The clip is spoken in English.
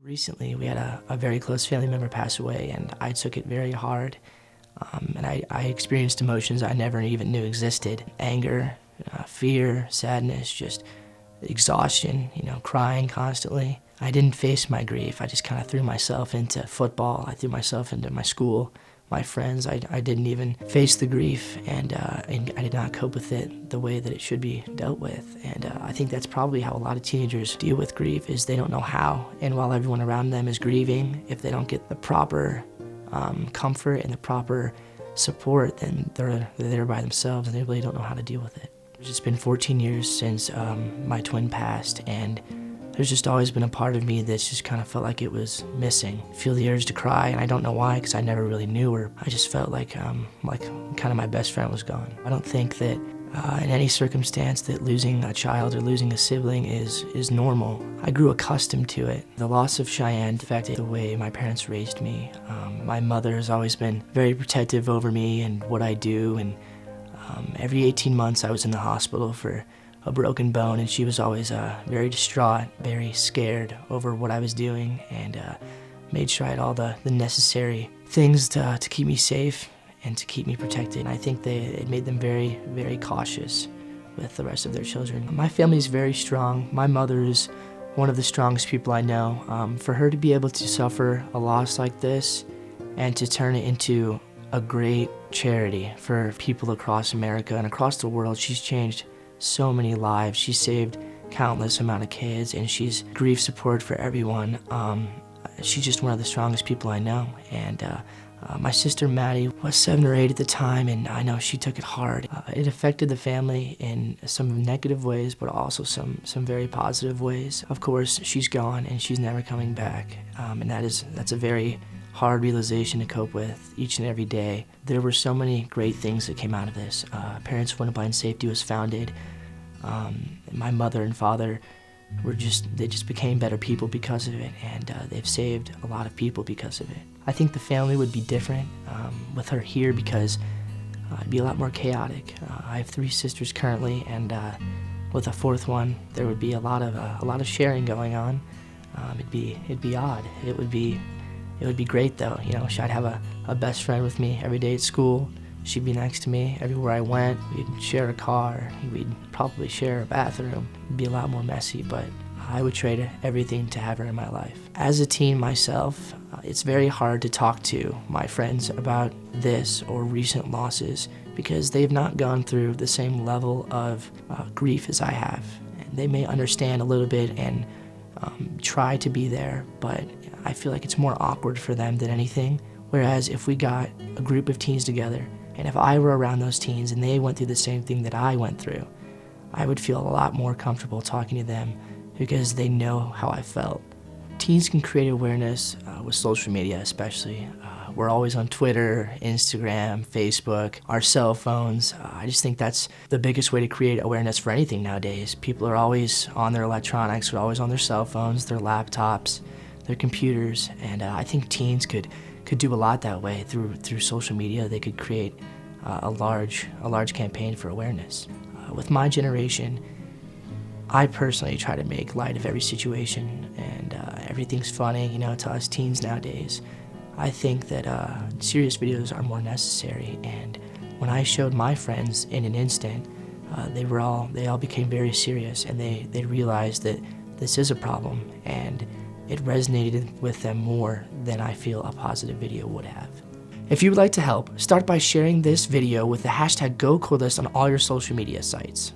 Recently, we had a very close family member pass away, and I took it very hard. And I experienced emotions I never even knew existed. Anger, fear, sadness, just exhaustion, crying constantly. I didn't face my grief. I just kind of threw myself into football. I threw myself into my school, my friends. I didn't even face the grief, and I did not cope with it the way that it should be dealt with. And I think that's probably how a lot of teenagers deal with grief, is they don't know how. And while everyone around them is grieving, if they don't get the proper comfort and the proper support, then they're there by themselves and they really don't know how to deal with it. It's just been 14 years since my twin passed, and there's just always been a part of me that's just kind of felt like it was missing. I feel the urge to cry, and I don't know why, because I never really knew her. I just felt like kind of my best friend was gone. I don't think that in any circumstance that losing a child or losing a sibling is normal. I grew accustomed to it. The loss of Cheyenne affected the way my parents raised me. My mother has always been very protective over me and what I do, and every 18 months I was in the hospital for a broken bone, and she was always very distraught, very scared over what I was doing, and made sure I had all the necessary things to keep me safe and to keep me protected. And I think it made them very, very cautious with the rest of their children. My family is very strong. My mother is one of the strongest people I know. For her to be able to suffer a loss like this and to turn it into a great charity for people across America and across the world, she's changed so many lives. She saved countless amount of kids, and she's grief support for everyone. She's just one of the strongest people I know. And my sister Maddie was 7 or 8 at the time, and I know she took it hard. It affected the family in some negative ways, but also some very positive ways. Of course, she's gone and she's never coming back, and that's a very hard realization to cope with each and every day. There were so many great things that came out of this. Parents for Blind Safety was founded. My mother and father they just became better people because of it, and they've saved a lot of people because of it. I think the family would be different with her here, because it'd be a lot more chaotic. I have 3 sisters currently, and with a 4th one, there would be a lot of sharing going on. It'd be odd. It would be great though. I'd have a best friend with me every day at school. She'd be next to me everywhere I went. We'd share a car. We'd probably share a bathroom. It'd be a lot more messy, but I would trade everything to have her in my life. As a teen myself, it's very hard to talk to my friends about this or recent losses, because they've not gone through the same level of grief as I have. And they may understand a little bit and try to be there, but I feel like it's more awkward for them than anything. Whereas if we got a group of teens together, and if I were around those teens and they went through the same thing that I went through, I would feel a lot more comfortable talking to them, because they know how I felt. Teens can create awareness with social media especially. We're always on Twitter, Instagram, Facebook, our cell phones. I just think that's the biggest way to create awareness for anything nowadays. People are always on their electronics, they're always on their cell phones, their laptops, their computers, and I think teens could do a lot that way through social media. They could create a large campaign for awareness. With my generation, I personally try to make light of every situation, and everything's funny, to us teens nowadays. I think that serious videos are more necessary, and when I showed my friends in an instant, they all became very serious, and they realized that this is a problem, and it resonated with them more than I feel a positive video would have. If you would like to help, start by sharing this video with the hashtag GoCordless on all your social media sites.